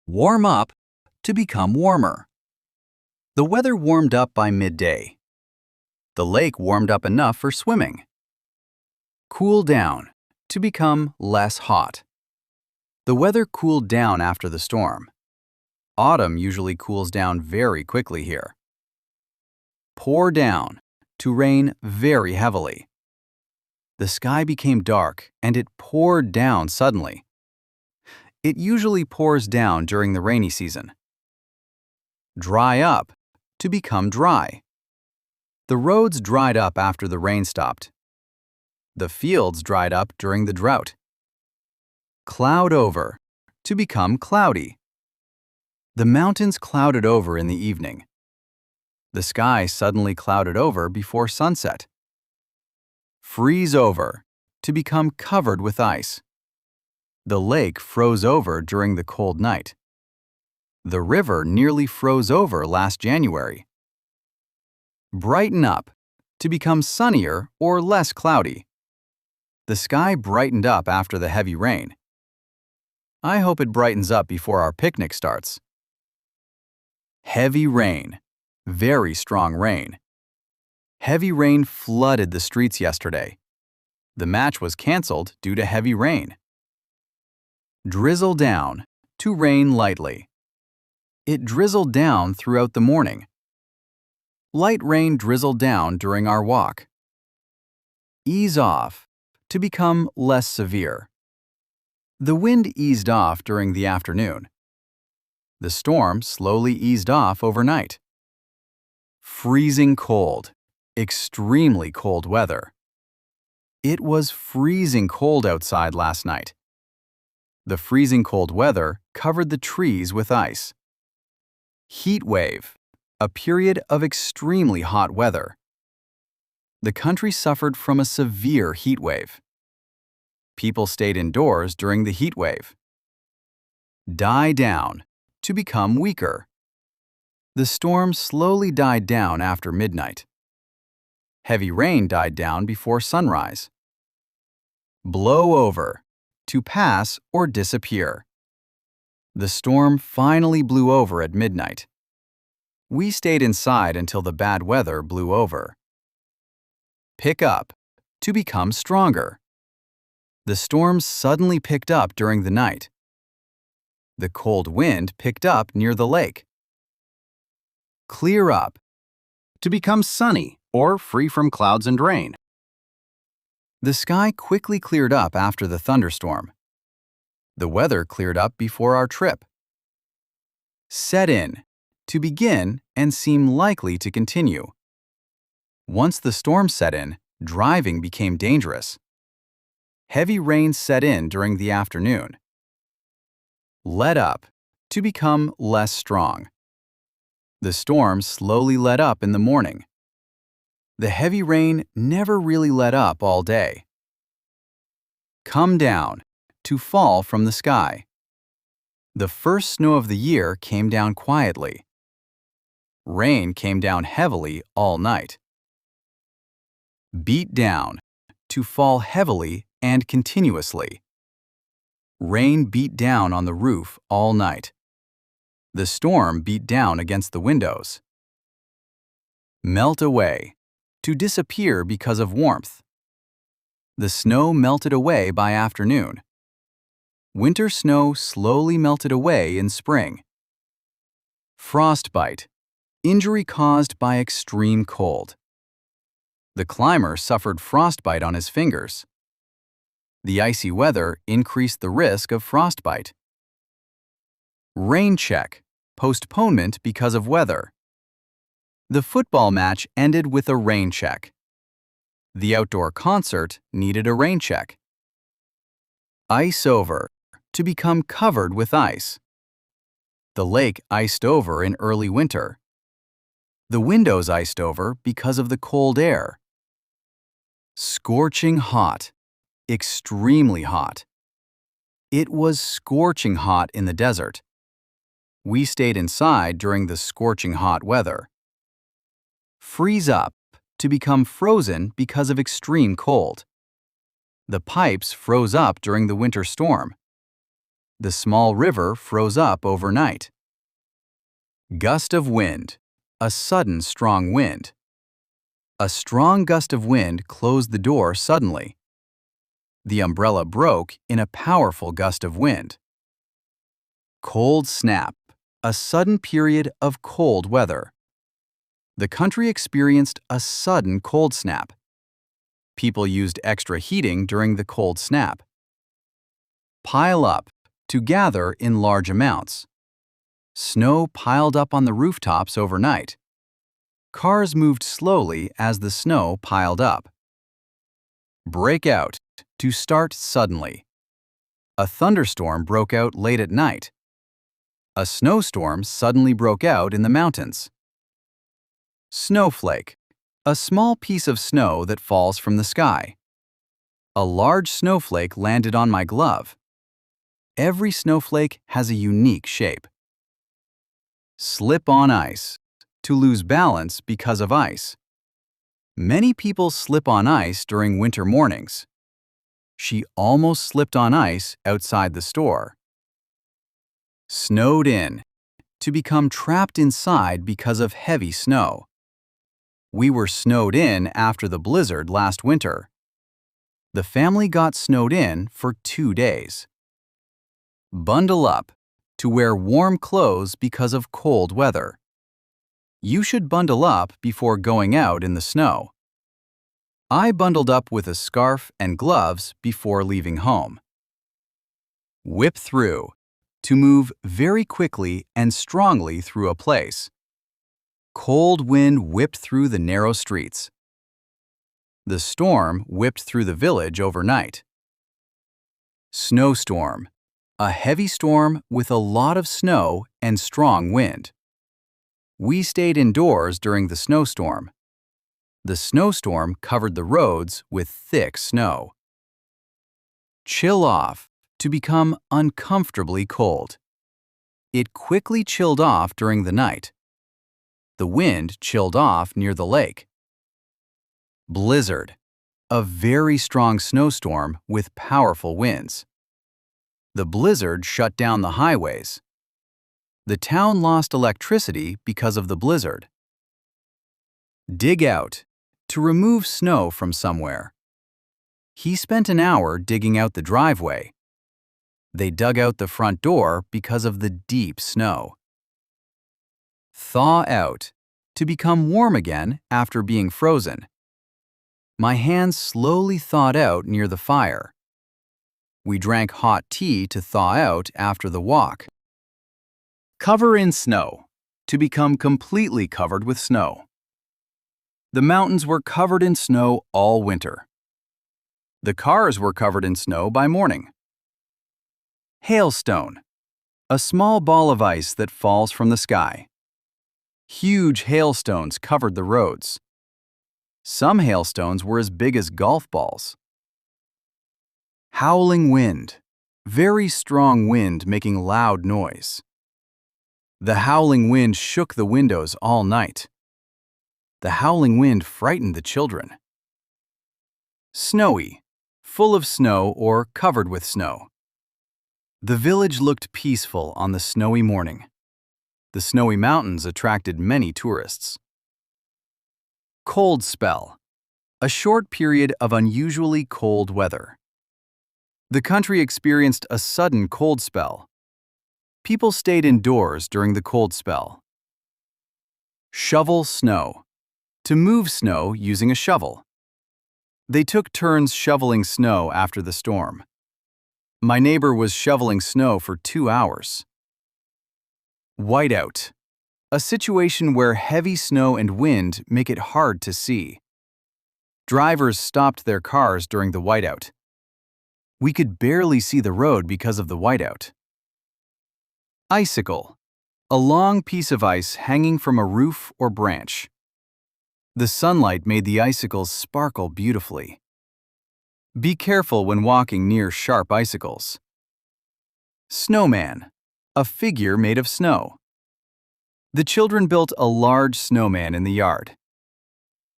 Warm up to become warmer. The weather warmed up by midday. The lake warmed up enough for swimming. Cool down to become less hot. The weather cooled down after the storm. Autumn usually cools down very quickly here. Pour down to rain very heavily. The sky became dark and it poured down suddenly. It usually pours down during the rainy season. Dry up to become dry. The roads dried up after the rain stopped. The fields dried up during the drought. Cloud over to become cloudy. The mountains clouded over in the evening. The sky suddenly clouded over before sunset. Freeze over to become covered with ice. The lake froze over during the cold night. The river nearly froze over last January. Brighten up to become sunnier or less cloudy. The sky brightened up after the heavy rain. I hope it brightens up before our picnic starts. Heavy rain. Very strong rain. Heavy rain flooded the streets yesterday. The match was canceled due to heavy rain. Drizzle down to rain lightly. It drizzled down throughout the morning. Light rain drizzled down during our walk. Ease off to become less severe. The wind eased off during the afternoon. The storm slowly eased off overnight. Freezing cold. Extremely cold weather. It was freezing cold outside last night. The freezing cold weather covered the trees with ice. Heat wave. A period of extremely hot weather. The country suffered from a severe heat wave. People stayed indoors during the heat wave. Die down to become weaker. The storm slowly died down after midnight. Heavy rain died down before sunrise. Blow over to pass or disappear. The storm finally blew over at midnight. We stayed inside until the bad weather blew over. Pick up to become stronger. The storm suddenly picked up during the night. The cold wind picked up near the lake. Clear up to become sunny or free from clouds and rain. The sky quickly cleared up after the thunderstorm. The weather cleared up before our trip. Set in to begin and seem likely to continue. Once the storm set in, driving became dangerous. Heavy rain set in during the afternoon. Let up to become less strong. The storm slowly let up in the morning. The heavy rain never really let up all day. Come down to fall from the sky. The first snow of the year came down quietly. Rain came down heavily all night. Beat down to fall heavily and continuously. Rain beat down on the roof all night. The storm beat down against the windows. Melt away to disappear because of warmth. The snow melted away by afternoon. Winter snow slowly melted away in spring. Frostbite. Injury caused by extreme cold. The climber suffered frostbite on his fingers. The icy weather increased the risk of frostbite. Rain check. Postponement because of weather. The football match ended with a rain check. The outdoor concert needed a rain check. Ice over to become covered with ice. The lake iced over in early winter. The windows iced over because of the cold air. Scorching hot. Extremely hot. It was scorching hot in the desert. We stayed inside during the scorching hot weather. Freeze up to become frozen because of extreme cold. The pipes froze up during the winter storm. The small river froze up overnight. Gust of wind. A sudden strong wind. A strong gust of wind closed the door suddenly. The umbrella broke in a powerful gust of wind. Cold snap. A sudden period of cold weather. The country experienced a sudden cold snap. People used extra heating during the cold snap. Pile up. To gather in large amounts. Snow piled up on the rooftops overnight. Cars moved slowly as the snow piled up. Break out. To start suddenly. A thunderstorm broke out late at night. A snowstorm suddenly broke out in the mountains. Snowflake. A small piece of snow that falls from the sky. A large snowflake landed on my glove. Every snowflake has a unique shape. Slip on ice. To lose balance because of ice. Many people slip on ice during winter mornings. She almost slipped on ice outside the store. Snowed in. To become trapped inside because of heavy snow. We were snowed in after the blizzard last winter. The family got snowed in for 2 days. Bundle up. To wear warm clothes because of cold weather. You should bundle up before going out in the snow. I bundled up with a scarf and gloves before leaving home. Whip through. To move very quickly and strongly through a place. Cold wind whipped through the narrow streets. The storm whipped through the village overnight. Snowstorm. A heavy storm with a lot of snow and strong wind. We stayed indoors during the snowstorm. The snowstorm covered the roads with thick snow. Chill off. To become uncomfortably cold. It quickly chilled off during the night. The wind chilled off near the lake. Blizzard. A very strong snowstorm with powerful winds. The blizzard shut down the highways. The town lost electricity because of the blizzard. Dig out. To remove snow from somewhere. He spent an hour digging out the driveway. They dug out the front door because of the deep snow. Thaw out. To become warm again after being frozen. My hands slowly thawed out near the fire. We drank hot tea to thaw out after the walk. Cover in snow. To become completely covered with snow. The mountains were covered in snow all winter. The cars were covered in snow by morning. Hailstone. A small ball of ice that falls from the sky. Huge hailstones covered the roads. Some hailstones were as big as golf balls. Howling wind. Very strong wind making loud noise. The howling wind shook the windows all night. The howling wind frightened the children. Snowy. Full of snow or covered with snow. The village looked peaceful on the snowy morning. The snowy mountains attracted many tourists. Cold spell. A short period of unusually cold weather. The country experienced a sudden cold spell. People stayed indoors during the cold spell. Shovel snow. To move snow using a shovel. They took turns shoveling snow after the storm. My neighbor was shoveling snow for 2 hours. Whiteout. A situation where heavy snow and wind make it hard to see. Drivers stopped their cars during the whiteout. We could barely see the road because of the whiteout. Icicle. A long piece of ice hanging from a roof or branch. The sunlight made the icicles sparkle beautifully. Be careful when walking near sharp icicles. Snowman. A figure made of snow. The children built a large snowman in the yard.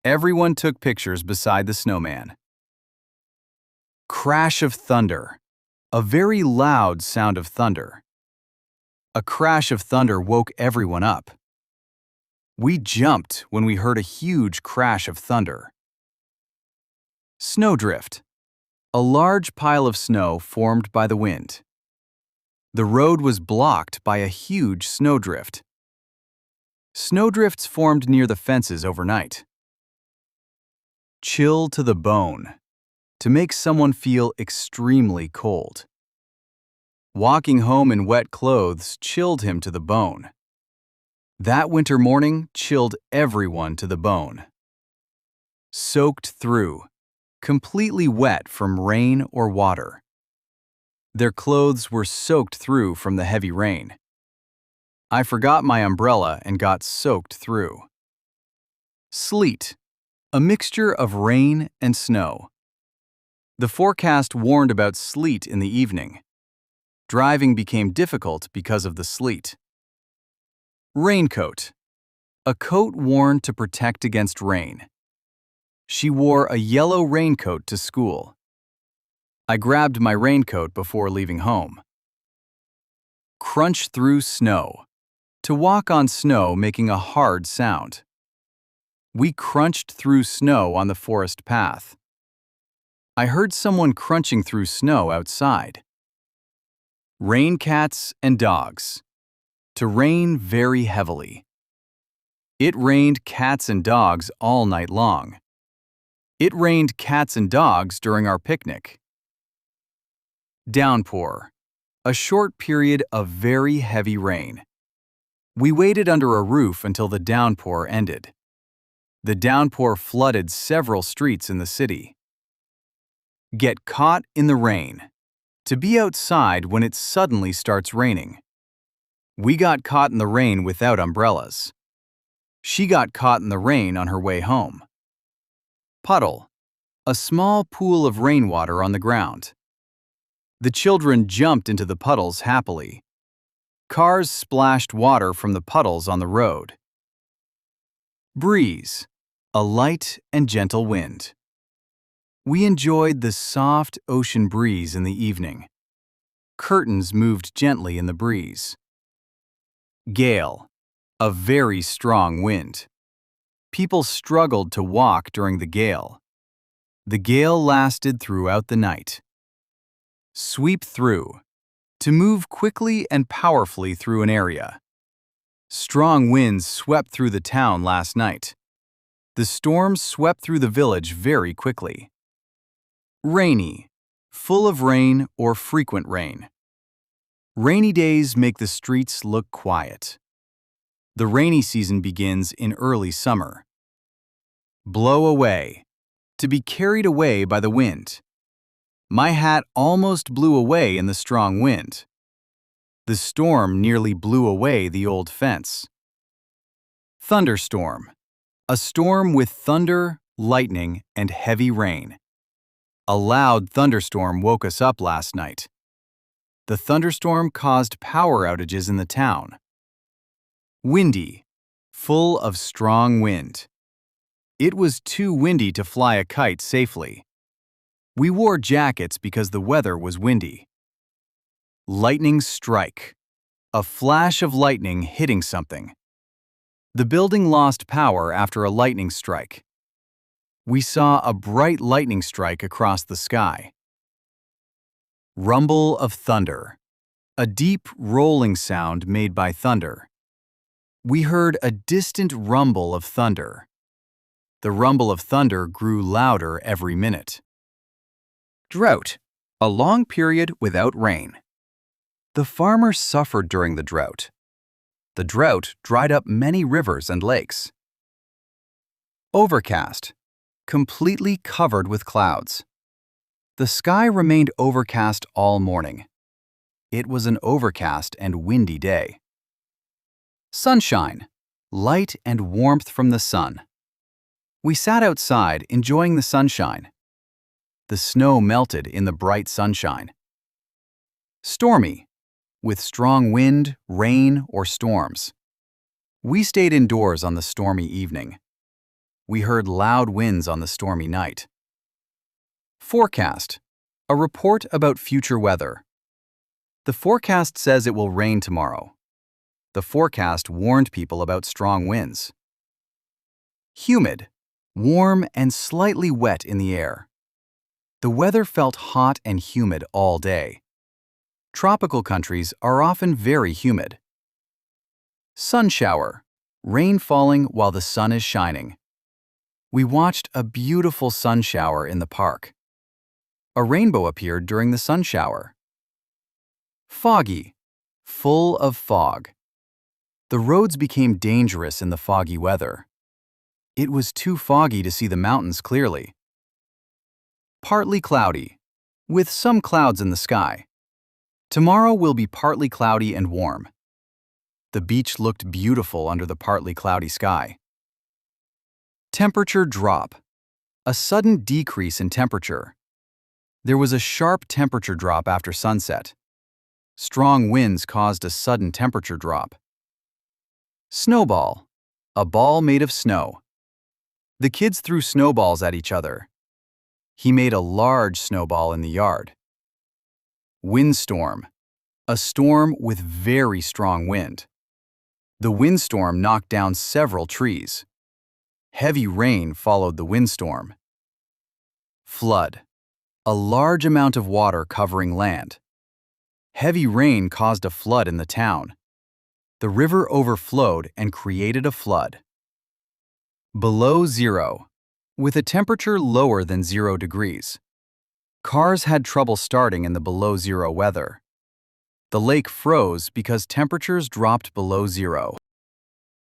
Everyone took pictures beside the snowman. Crash of thunder. A very loud sound of thunder. A crash of thunder woke everyone up. We jumped when we heard a huge crash of thunder. Snowdrift. A large pile of snow formed by the wind. The road was blocked by a huge snowdrift. Snowdrifts formed near the fences overnight. Chill to the bone. To make someone feel extremely cold. Walking home in wet clothes chilled him to the bone. That winter morning chilled everyone to the bone. Soaked through. Completely wet from rain or water. Their clothes were soaked through from the heavy rain. I forgot my umbrella and got soaked through. Sleet. A mixture of rain and snow. The forecast warned about sleet in the evening. Driving became difficult because of the sleet. Raincoat. A coat worn to protect against rain. She wore a yellow raincoat to school. I grabbed my raincoat before leaving home. Crunch through snow. To walk on snow making a hard sound. We crunched through snow on the forest path. I heard someone crunching through snow outside. Rain cats and dogs. To rain very heavily. It rained cats and dogs all night long. It rained cats and dogs during our picnic. Downpour. A short period of very heavy rain. We waited under a roof until the downpour ended. The downpour flooded several streets in the city. Get caught in the rain. To be outside when it suddenly starts raining. We got caught in the rain without umbrellas. She got caught in the rain on her way home. Puddle. A small pool of rainwater on the ground. The children jumped into the puddles happily. Cars splashed water from the puddles on the road. Breeze. A light and gentle wind. We enjoyed the soft ocean breeze in the evening. Curtains moved gently in the breeze. Gale. A very strong wind. People struggled to walk during the gale. The gale lasted throughout the night. Sweep through. To move quickly and powerfully through an area. Strong winds swept through the town last night. The storm swept through the village very quickly. Rainy. Full of rain or frequent rain. Rainy days make the streets look quiet. The rainy season begins in early summer. Blow away. To be carried away by the wind. My hat almost blew away in the strong wind. The storm nearly blew away the old fence. Thunderstorm. A storm with thunder, lightning, and heavy rain. A loud thunderstorm woke us up last night. The thunderstorm caused power outages in the town. Windy. Full of strong wind. It was too windy to fly a kite safely. We wore jackets because the weather was windy. Lightning strike. A flash of lightning hitting something. The building lost power after a lightning strike. We saw a bright lightning strike across the sky. Rumble of thunder. A deep rolling sound made by thunder. We heard a distant rumble of thunder. The rumble of thunder grew louder every minute. Drought. A long period without rain. The farmers suffered during the drought. The drought dried up many rivers and lakes. Overcast. Completely covered with clouds. The sky remained overcast all morning. It was an overcast and windy day. Sunshine. Light and warmth from the sun. We sat outside enjoying the sunshine. The snow melted in the bright sunshine. Stormy. With strong wind, rain, or storms. We stayed indoors on the stormy evening. We heard loud winds on the stormy night. Forecast. A report about future weather. The forecast says it will rain tomorrow. The forecast warned people about strong winds. Humid, warm and slightly wet in the air. The weather felt hot and humid all day. Tropical countries are often very humid. Sun shower, rain falling while the sun is shining. We watched a beautiful sun shower in the park. A rainbow appeared during the sun shower. Foggy, full of fog. The roads became dangerous in the foggy weather. It was too foggy to see the mountains clearly. Partly cloudy, with some clouds in the sky. Tomorrow will be partly cloudy and warm. The beach looked beautiful under the partly cloudy sky. Temperature drop. A sudden decrease in temperature. There was a sharp temperature drop after sunset. Strong winds caused a sudden temperature drop. Snowball. A ball made of snow. The kids threw snowballs at each other. He made a large snowball in the yard. Windstorm. A storm with very strong wind. The windstorm knocked down several trees. Heavy rain followed the windstorm. Flood. A large amount of water covering land. Heavy rain caused a flood in the town. The river overflowed and created a flood. Below zero. With a temperature lower than 0 degrees. Cars had trouble starting in the below zero weather. The lake froze because temperatures dropped below zero.